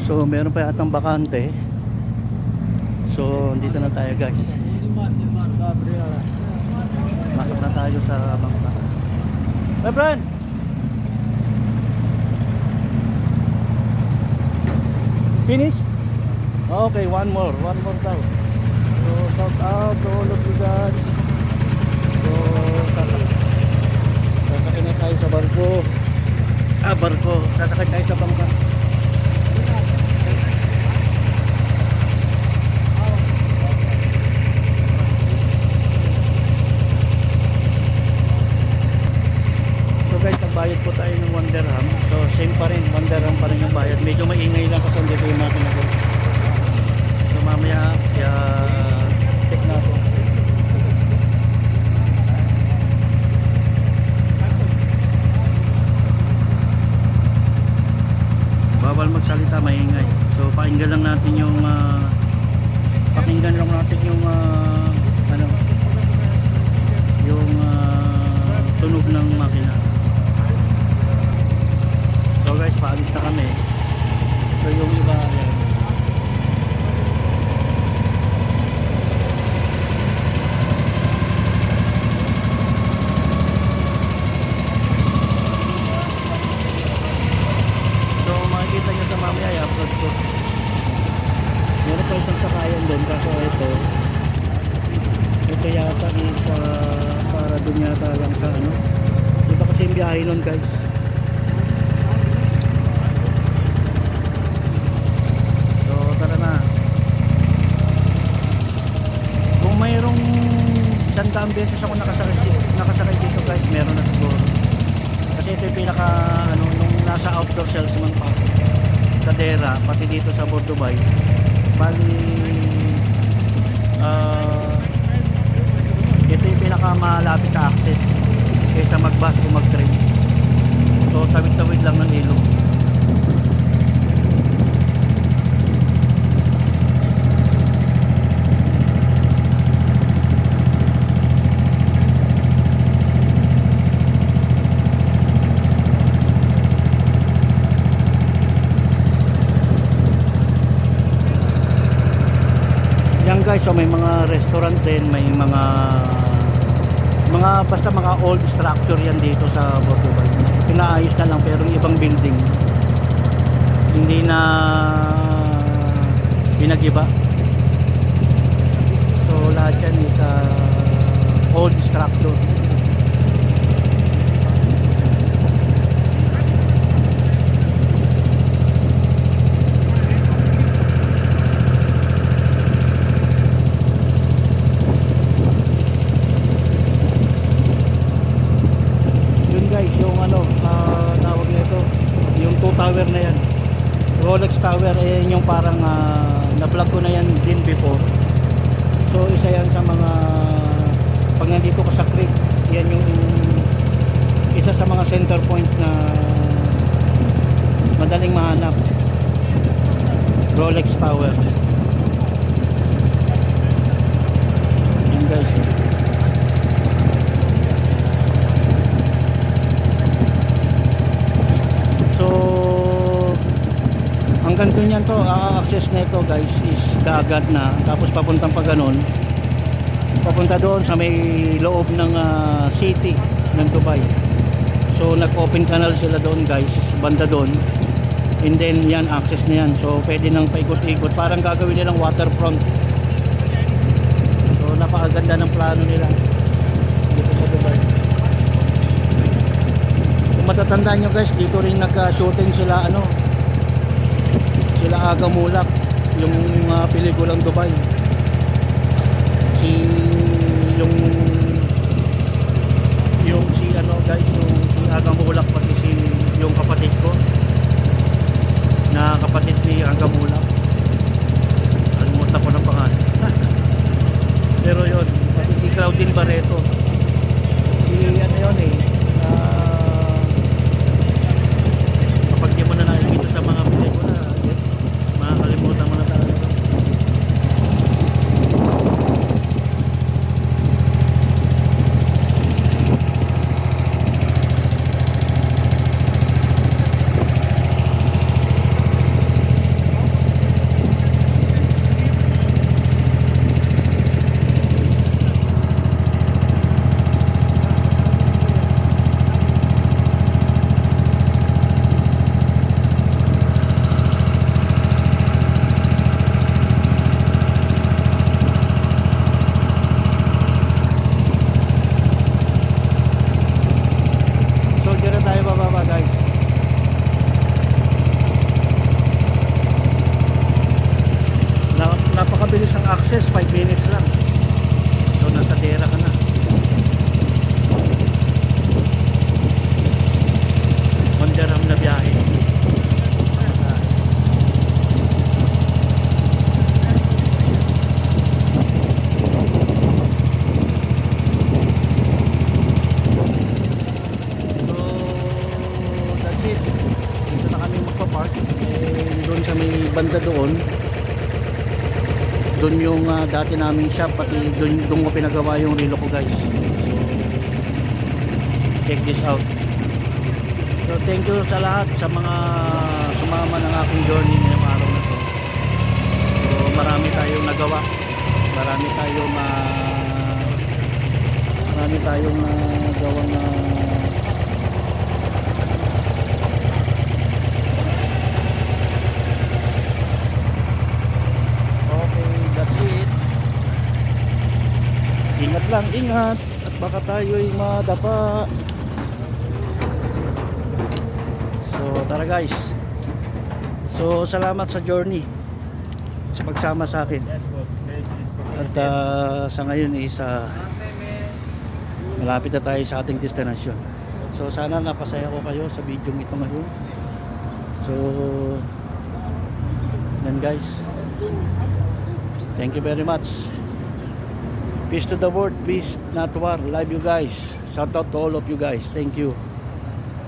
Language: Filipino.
So meron pa yatang bakante. So dito na tayo guys. Masok na tayo sa bangka. My friend! Finish? Okay, one more daw. So shout out to all of you guys. So sasakay na tayo sa barko. Barko. Sasakay tayo sa bangka. So guys, nagbayad po tayo ng 1 dirham. So same pa rin, 1 dirham pa rin yung bayad. Medyo maingay lang kasi dito yung makina ko. So mamaya check natin. Bawal magsalita, maingay. So pakinggan lang natin yung ano, yung tunog ng makina. So guys, paalis na kami. So yung iba yan. So makikita nyo sa mamaya i-upload ko. Meron pa isang sakayan doon, kaso ito yata is para doon yata lang sa ano. Ito kasi yung biyahe nun guys. So tara na. Kung mayroong 100 beses ako nakasakay dito guys, meron na siguro. Kasi ito yung pinaka ano, nung nasa outdoor salesman pa sa Dera, pati dito sa Port Dubai. Bali ito yung pinakamalapit na access kaysa mag-bus o mag-train. So tawid-tawid lang ng ilog. Yan guys, so may mga restaurant din, may mga basta mga old structure yan dito sa Port Dubai. Pinaayos na lang pero yung ibang building hindi na pinagiba. So lahat yan is old structure. Tower na yan, Rolex Tower, yung parang na-vlog ko na yan din before. So isa yan sa mga, pag nandito ka sa creek, yan yung isa sa mga center point na madaling mahanap. Rolex Tower yan guys. Hanggang doon yan to, access na ito guys is dagat na, tapos papuntang pa ganon, papunta doon sa may loob ng city ng Dubai. So nag-open canal sila doon guys, banda doon, and then yan, access na yan. So pwede nang paikot-ikot, parang gagawin nilang waterfront. So napakaganda ng plano nila dito sa Dubai. Kung matatandaan nyo guys, dito rin nag-shooting sila sila Aga Mulak, yung pelikulang Dubai. Si guys, si Aga Mulak, pati yung kapatid ko na kapatid ni Aga Mulak, alimutan ko ng pangalan. Pero yun, pati si Claudine Barreto, yun kapag di mo na nakikita sa mga pelikula, makakalimutan mo na talaga. Doon sa may banda doon yung dati naming shop, pati doon ko pinagawa yung relo ko guys. So check this out. So thank you sa lahat, sa mga sumama ng aking journey ngayong araw na to. So marami tayong nagawa, marami tayong nagawang okay, that's it. Ingat lang, ingat, at baka tayo'y madapa. So tara guys. So salamat sa journey, sa pagsama sa akin. At sa ngayon is malapit na tayo sa ating destination. So sana napasaya ko kayo sa video ito ngayon. So yan guys, thank you very much. Peace to the world, peace not war. Love you guys. Shout out to all of you guys. Thank you.